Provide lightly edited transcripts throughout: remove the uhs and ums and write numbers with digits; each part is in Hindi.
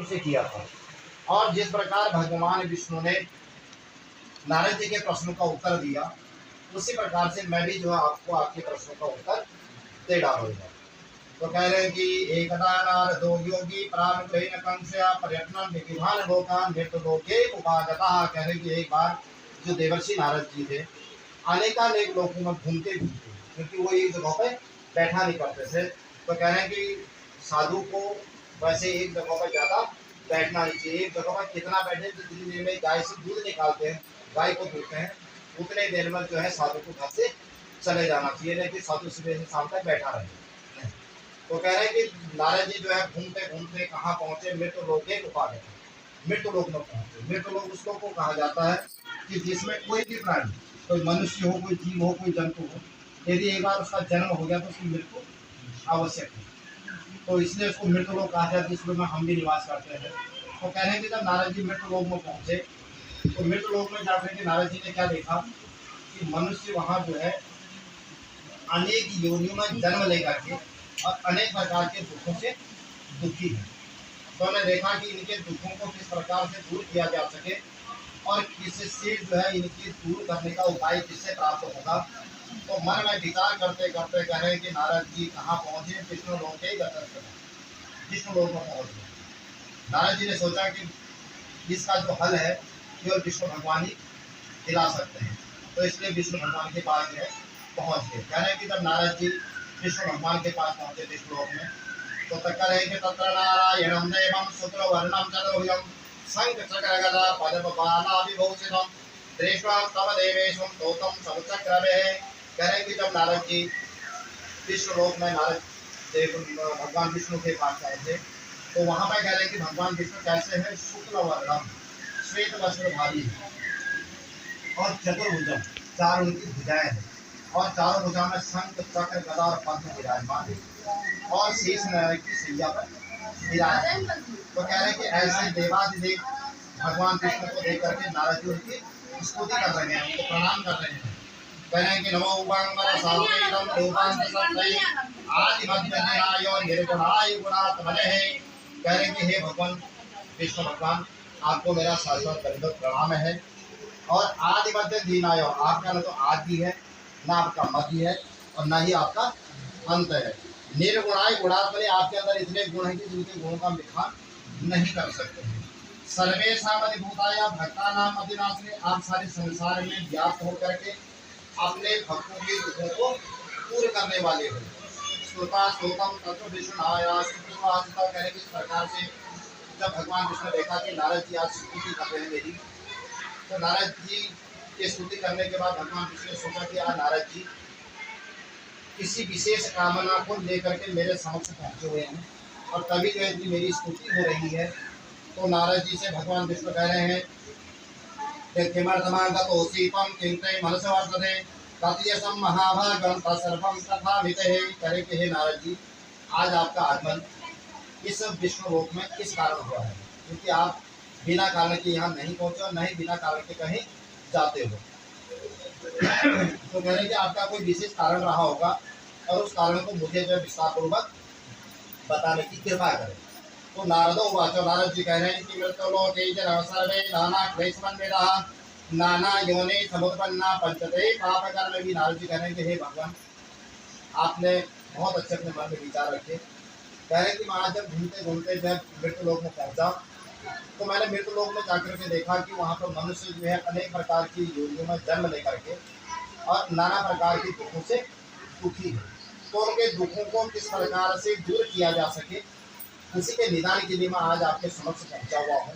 उनसे किया था। और जिस प्रकार भगवान विष्णु ने नारद जी के प्रश्नों का उत्तर दिया, उसी प्रकार से मैं भी जो है आपको आपके प्रश्नों का उत्तर दे डालूंगा। तो कह रहे हैं कि एकदा नारदो योगी प्राणुग्रहेण कंसया पर्यटन विविधान लोकान मृत्यु लोके उपागतः। कह रहे हैं कि एक बार जो देवर्षि नारद जी थे अनेकानेक लोगों में घूमते घूमते, क्योंकि वो एक जगह पे बैठा नहीं करते थे, तो कह रहे हैं कि साधु को वैसे एक जगह पर ज़्यादा बैठना नहीं चाहिए। एक जगह पर कितना बैठे, जितनी देर में गाय से दूध निकालते हैं, गाय को दूधते हैं, उतने देर में जो है साधु को घर से चले जाना चाहिए, नहीं कि साधु सुबह से शाम तक बैठा रहे। तो कह रहे हैं कि नारद जी जो है घूमते घूमते कहाँ पहुँचे, मृत्यु लोक के उपागत, मृत्यु लोक में पहुँचे। मृत्यु लोक उसको को कहा जाता है कि जिसमें कोई भी प्राणी, कोई मनुष्य हो, कोई जीव हो, कोई जंतु हो, यदि एक बार उसका जन्म हो गया तो उसकी मृत्यु आवश्यक है। तो इसलिए उसको मृत्यु लोक कहा जाता है, जिसमें हम भी निवास करते हैं। तो कह रहे हैं कि जब नारद जी मृत्यु लोक में पहुँचे, तो मृत्यु लोक में जाकर के नारद जी ने क्या देखा कि मनुष्य वहाँ जो है अनेक योनियों में जन्म लेकर के और अनेक प्रकार के दुखों से दुखी है। तो हमने देखा कि इनके दुखों को किस प्रकार से दूर किया जा सके और किससे जो है इनकी दूर करने का उपाय किससे प्राप्त होगा। तो मन में विचार करते करते कह रहे हैं कि नारद जी कहाँ पहुँचे, विष्णु लोक के गए, विष्णु लोक में पहुँच गए। नारद जी ने सोचा कि इसका जो हल है केवल विष्णु भगवान ही दिला सकते हैं, तो इसलिए विष्णु भगवान के पास जो है पहुँच गए। कह रहे हैं कि जब नारद जी विष्णु भगवान के पास पहुँचे विष्णु लोक में, तो तक्कर है कि तत्र नारायणं देवं शुक्रवर्णं चतुर्भुजं शंख चक्र गदा पद्मपाला विभूषितं दृष्ट्वा तव देवेशं स्तोत्रं समुचक्रमे। कह रहे हैं कि जब नारद जी विष्णु लोक में नारद देव भगवान विष्णु के पास पहुँचे, तो वहाँ पर कह रहे हैं कि भगवान विष्णु कैसे है, शुक्ल वर्णम, श्वेत वस्त्रधारी और चतुर्भुजम, चार उनकी भुजाएं हैं और चारों भुजा में शंख चक्र गदा और पद्म विराजमान है और शेष नारायण की सैया पर विराजमान। तो कह रहे हैं कि ऐसे देवाधिदेव भगवान विष्णु को देख करके नारद जी उनकी स्तुति कर रहे हैं, उनको प्रणाम कर रहे हैं। कह रहे हैं कि नमो उपांबर सावेदम रूपांत सत्य आदि मध्य निर्गुणाय गुणात्मने है। कह रहे हैं कि हे भगवान विष्णु भगवान, आपको मेरा साष्टांग दंडवत प्रणाम है। और आदि मध्य दीनाय, आपका न तो आदि है, ना आपका मध्य है और ना ही आपका अंत है। निर्गुणाय गुणात्मने, आपके अंदर इतने गुण हैं कि जिनके गुणों का मिथान नहीं कर सकते हैं। सर्वेषां अधिभूताय भक्तानां अविनाशिने, आप सारे संसार में व्याप्त होकर के अपने भक्तों के दुखों को पूर्ण करने वाले हो। श्रुता श्रोतम तत्व विष्णुनाय शुक्रवासिता। कहने की प्रकार से जब भगवान विष्णु देखा कि नारद जी आज स्तुति कर रहे हैं मेरी, तो नारद जी की स्तुति करने के बाद भगवान विष्णु ने सोचा कि आज नारद जी किसी विशेष कामना को लेकर के मेरे समक्ष पहुँचे हुए हैं और तभी जो है कि मेरी स्तुति हो रही है। तो नारद जी से भगवान विष्णु कह रहे हैं कि किमर्थमागतोऽसि त्वं चिन्तय मनसो वर्तते तत्यसं महाभागं तत्सर्वं तथामिते। करे कि हे नारद जी, आज आपका आगमन इस विष्णु लोक में किस कारण हुआ है, क्योंकि आप बिना कारण के यहाँ नहीं पहुँचे और नहीं बिना कारण के कहीं जाते हो। तो कह रहे कि आपका कोई विशेष कारण रहा होगा और उस कारण को मुझे जो विस्तार पूर्वक बताने की कृपा करें। तो नारदो वाचो, नारद जी कह रहे हैं कि मृत्युलोके जन सर्वे नाना क्लेशमन्विताः नाना योनि समुत्पन्ना पंचते पाप कर्म भी। नारद जी कह रहे हैं कि हे भगवान, आपने बहुत अच्छे अपने मन में विचार रखे। कह रहे हैं कि मैं जब घूमते घूमते जब मृत्यु लोक में पहुंचा, तो मैंने मृत्यु लोक में जाकर के देखा कि वहाँ पर मनुष्य जो है अनेक प्रकार की योनियों में जन्म लेकर के और नाना प्रकार के दुखों से दुखी है। तो उनके दुखों को किस प्रकार से दूर किया जा सके, उसी के निदान के लिए मैं आज आपके समक्ष पहुँचा हुआ हूँ।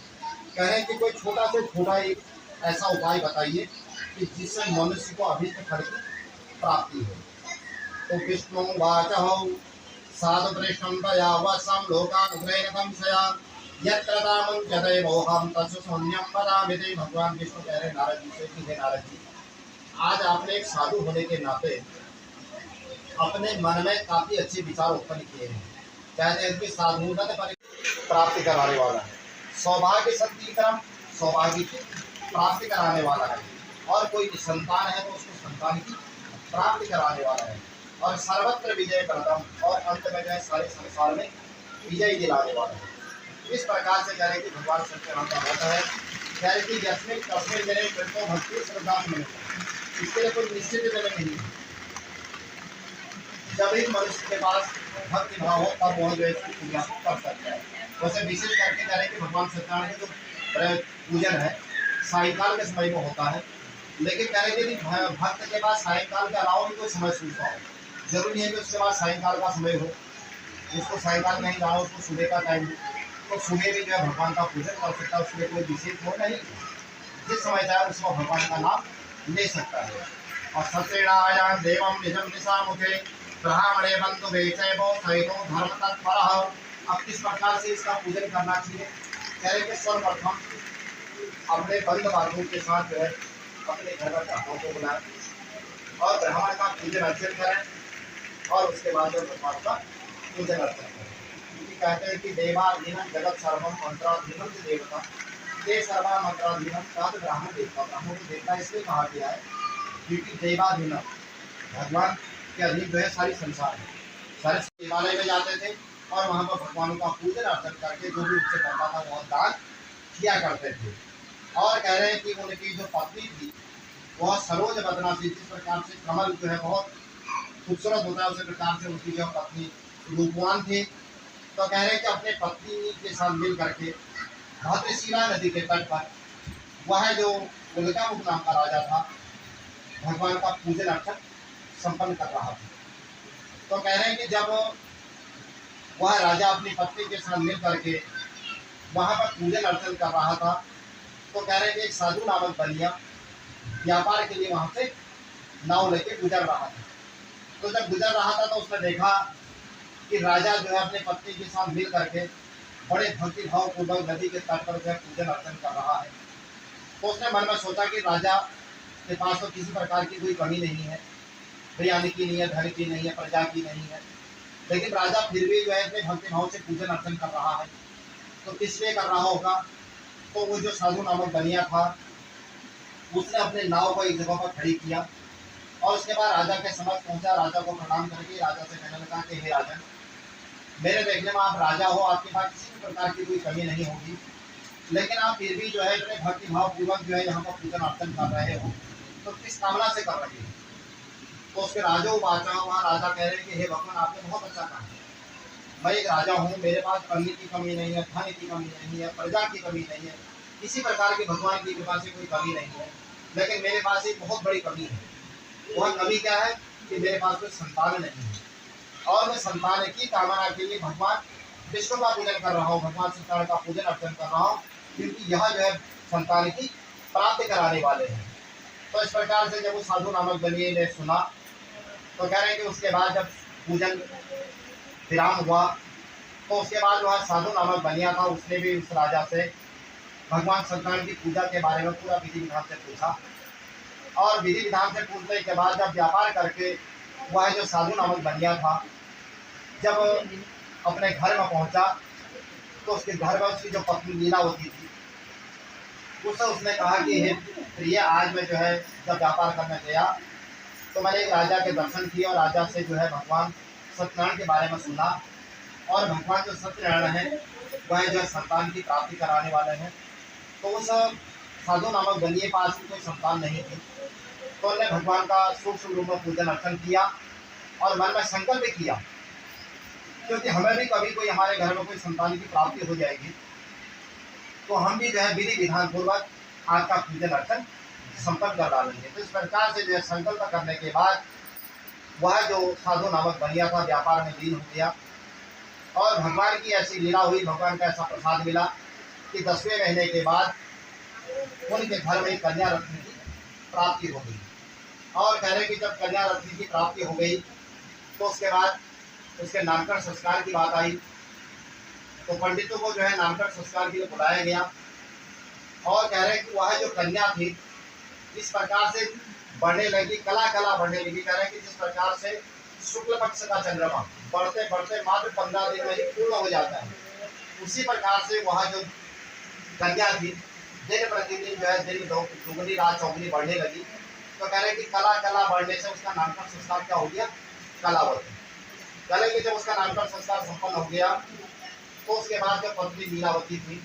कह रहे हैं कि कोई छोटा से छोटा एक ऐसा उपाय बताइए कि जिससे मनुष्य को अभीष्ट फल की प्राप्ति हो। तो विष्णु वाचः साधु पृष्ठं तया वसं लोकानुग्रहेण संशया यत्र तामुच्यते मोहं तस्य शून्यं वदामि। भगवान विष्णु कह रहे नारद जी से कि हे नारद जी, आज आपने एक साधु होने के नाते अपने मन में काफी अच्छे विचार उत्पन्न किए हैं। कहते हैं कि साधुता प्राप्ति कराने वाला है, सौभाग्य शक्ति क्रम सौभाग्य की प्राप्ति कराने वाला है, और कोई संतान है तो उसको संतान की प्राप्ति कराने वाला है, और सर्वत्र विजय प्रदम, और अंत में जो है सारे संसार में विजय दिलाने वाला है। इस प्रकार से कह रहे कि भगवान सत्यनारायण का व्रत है। कह रहे कि यस्मिन तस्मिन दिने कृतो भक्ति श्रद्धा में, इसके लिए कोई निश्चित दिन नहीं है। जब एक मनुष्य के पास भक्ति भाव हो तब वह जो है इसकी पूजा कर सकता है। वैसे विशेष करके कह रहे कि भगवान सत्यनारायण का जो पूजन है सायंकाल के समय में होता है। लेकिन कह रहे कि भक्त के पास सायंकाल के अलावा भी कोई समय सूझता हो, जरूरी है कि उसके पास सायंकाल का समय हो। जिसको सायंकाल नहीं जाना उसको सुबह का टाइम हो, तो सुबह भी जो है भगवान का पूजन कर सकता है। उसमें कोई विशेष हो नहीं, जिस समय चाहे उसको भगवान का नाम ले सकता है। और सत्यनारायण देवम निजम निशा मुखे ब्राह्मणे बंधु वेचैवो सहितो धर्म तत्परः। अब किस प्रकार से इसका पूजन करना चाहिए? कह रहे कि सर्वप्रथम अपने बंधु बांधवों के साथ जो है अपने घर में ब्राह्मणों को बुलाएं और ब्राह्मण का पूजन अर्चन करें और उसके बाद जो भगवान का पूजन अर्चन करें। क्योंकि कहते हैं कि देवाधीनम जगत सर्वम मंत्राधीनम से देवता दे सर्वा मंत्राधीनम तद ब्राह्मण देवता। ब्राह्मण को देवता इसलिए कहा गया है क्योंकि देवाधीनम भगवान के अधीन जो है सारी संसार है। सारे देवालय में जाते थे और वहाँ पर भगवान का पूजन अर्चन करके जो भी उनसे बनता था वह दान किया करते थे। और कह रहे हैं कि उनकी जो पत्नी थी वह सरोज बदना थी। जिस प्रकार से कमल जो है बहुत खूबसूरत होता है उसी प्रकार से उनकी जो पत्नी रूपवान थी। तो कह रहे हैं कि अपने पत्नी के साथ मिल करके भद्रशिला नदी के तट पर वह जो उल्कामुख नाम का राजा था भगवान का पूजन अर्चन संपन्न कर रहा था। तो कह रहे हैं कि जब वह राजा अपनी पत्नी के साथ मिल करके वहाँ पर पूजन अर्चन कर रहा था तो कह रहे हैं कि एक साधु नामक बनिया व्यापार के लिए वहाँ से नाव लेके गुजर रहा था। तो जब गुजर रहा था तो उसने देखा कि राजा जो है अपने पत्नी के साथ मिल करके बड़े भक्ति भाव पूर्वक नदी के तट पर जो है पूजन अर्चन कर रहा है। तो उसने मन में सोचा कि राजा के पास तो किसी प्रकार की कोई कमी नहीं है, हरियाणी की नहीं है, धन की नहीं है, प्रजा की नहीं है, लेकिन राजा फिर भी जो है अपने भक्ति भाव से पूजन अर्चन कर रहा है। तो किस लिए कर रहा होगा? तो वो जो साधु नामक बनिया था उसने अपने नाव को एक जगह पर खड़ी किया और उसके बाद राजा के समक्ष पहुंचा। राजा को प्रणाम करके राजा से कहने लगा कि हे राजन, मेरे देखने में आप राजा हो, आपके पास किसी भी प्रकार की कोई कमी नहीं होगी, लेकिन आप फिर भी जो है इतने भक्ति भाव पूर्वक जो है यहाँ पर पूजन अर्चन कर रहे हो, तो किस कामना से कर रहे हो? तो उसके राजा बाचा वहाँ राजा कह रहे हैं कि हे भगवान, आपने बहुत अच्छा कहा, मैं एक राजा हूँ, मेरे पास अन्न की कमी नहीं है, धन की कमी नहीं है, प्रजा की कमी नहीं है, किसी प्रकार की भगवान की कृपा से कोई कमी नहीं है, लेकिन मेरे पास एक बहुत बड़ी कमी है। वह कमी क्या है कि मेरे पास कोई संतान नहीं है और मैं संतान की कामना के लिए भगवान विष्णु का पूजन कर रहा हूँ, भगवान सत्यनारायण का पूजन अर्चन कर रहा हूँ, क्योंकि यह जो है संतान की प्राप्ति कराने वाले हैं। तो इस प्रकार से जब उस साधु नामक बनिए ने सुना तो कह रहे हैं कि उसके बाद जब पूजन विराम हुआ तो उसके बाद वह साधु नामक बनिया था उसने भी उस राजा से भगवान सत्यनारायण की पूजा के बारे में पूरा विधि विधान से पूछा। और विधि विधान से पूछने के बाद जब व्यापार करके वह जो साधु नामक बनिया था जब अपने घर में पहुंचा तो उसके घर में उसकी जो पत्नी लीलावती थी उससे उसने कहा कि हे प्रिय, आज मैं जो है जब व्यापार करने गया तो मैंने एक राजा के दर्शन किए और राजा से जो है भगवान सत्यनारायण के बारे में सुना। और भगवान जो सत्यनारायण है वह जो है संतान की प्राप्ति कराने वाले हैं। तो उस साधु नामक बनिए पास कोई संतान नहीं थी, तो उन्होंने भगवान का सूक्ष्म रूप में पूजन अर्चन किया और मन में संकल्प किया क्योंकि हमें भी कभी कोई हमारे घर में कोई संतान की प्राप्ति हो जाएगी तो हम भी जो है विधि विधान पूर्वक आपका पूजन अर्चन संपन्न कर डालेंगे। तो इस प्रकार से जो है संकल्प करने के बाद वह जो साधु नामक बनिया था व्यापार में लीन हो गया और भगवान की ऐसी लीला हुई, भगवान का ऐसा प्रसाद मिला कि 10वें महीने के बाद उनके घर में कन्या रत्न की प्राप्ति हो गई। और कह रहे कि जब कन्या रत्न की प्राप्ति हो गई तो उसके बाद उसके नामकरण संस्कार की बात आई। तो पंडितों को जो है नामकरण संस्कार के लिए बुलाया गया और कह रहे कि वह जो कन्या थी इस प्रकार से बढ़ने लगी, कला कला बढ़ने लगी। कह रहे कि जिस प्रकार से शुक्ल पक्ष का चंद्रमा बढ़ते बढ़ते मात्र 15 दिन में ही पूर्ण हो जाता है, उसी प्रकार से वह जो कन्या थी दिन प्रतिदिन जो है दिन दुगनी रात चौगुनी बढ़ने लगी। तो कह रहे कि कला कला बढ़ने से उसका नामकरण संस्कार क्या हो गया? कलावती। कह रहे कि जब उसका नामकरण संस्कार संपन्न हो गया तो उसके बाद जो पत्नी लीलावती थी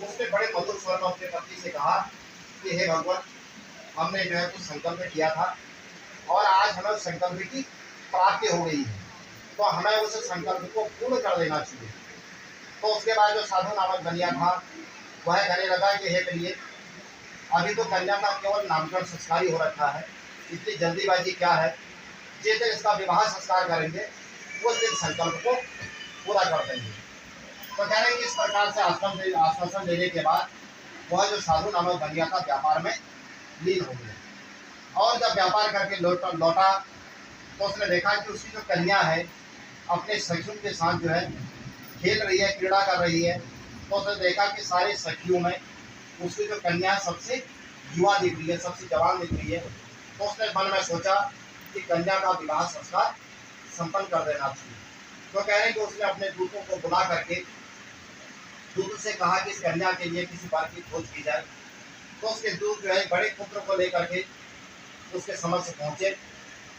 उसने बड़े मधुर स्वर में अपने पति से कहा कि हे भगवान, हमने जो है कुछ संकल्प किया था और आज हमें उस संकल्प की प्राप्ति हो गई है, तो हमें उस संकल्प को पूर्ण कर देना चाहिए। तो उसके बाद जो साधु नामक बनिया था वह कहने लगा कि हे प्रिय, अभी तो कन्या का केवल नामकरण संस्कार ही हो रखा है, इतनी जल्दीबाजी क्या है। जिस दिन इसका विवाह संस्कार करेंगे उस दिन संकल्प को पूरा कर देंगे। तो कह रहे हैं कि इस प्रकार से आश्वासन देने के बाद वह जो साधु नामक बनिया था व्यापार में लीन हो गया। और जब व्यापार करके लौटा तो उसने देखा कि उसकी जो कन्या है अपने सखियों के साथ जो है खेल रही है, क्रीड़ा कर रही है। तो उसने देखा कि सारे सखियों में उसकी जो कन्या सबसे युवा दिख रही है, सबसे जवान दिख रही है। तो उसने मन में सोचा कि कन्या का विवाह संस्कार संपन्न कर देना चाहिए। तो कह रहे हैं कि उसने अपने दूतों को बुला करके दूत से कहा कि इस कन्या के लिए किसी बात की खोज की जाए। तो उसके दूत जो है बड़े पुत्र को लेकर के उसके समक्ष पहुंचे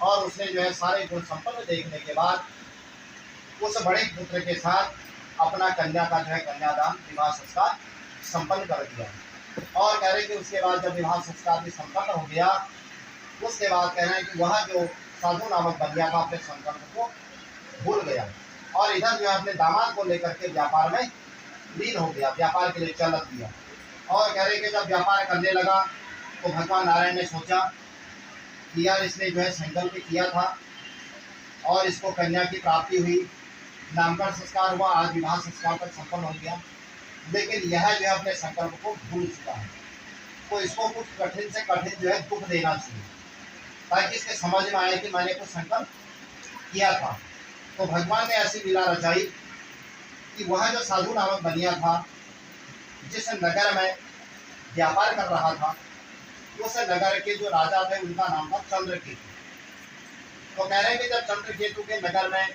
और उसने जो है सारे गुण संपन्न देखने के बाद उस बड़े पुत्र के साथ अपना कन्या का जो है कन्यादान विवाह संस्कार संपन्न कर दिया। और कह रहे हैं कि उसके बाद जब विवाह संस्कार भी संपन्न हो गया उसके बाद कह रहे हैं कि वह जो साधु नामक बनिया था अपने संकल्प को भूल गया और इधर जो है अपने दामाद को लेकर के व्यापार में लीन हो गया, व्यापार के लिए चल दिया। और कह रहे कि जब व्यापार करने लगा तो भगवान नारायण ने सोचा कि यार इसने जो है संकल्प किया था और इसको कन्या की प्राप्ति हुई, नामकरण संस्कार हुआ, आज विवाह संस्कार तक संपन्न हो गया, लेकिन यह जो है अपने संकल्प को भूल चुका है। तो इसको कुछ कठिन से कठिन जो है दुख देना चाहिए ताकि इसके समझ में आए कि मैंने कुछ संकल्प किया था। तो भगवान ने ऐसी लीला रचाई कि वह जो साधु नामक बनिया था जिस नगर में व्यापार कर रहा था उस नगर के जो राजा थे उनका नाम था चंद्रकेतु। तो कह रहे हैं कि जब चंद्रकेतु के नगर में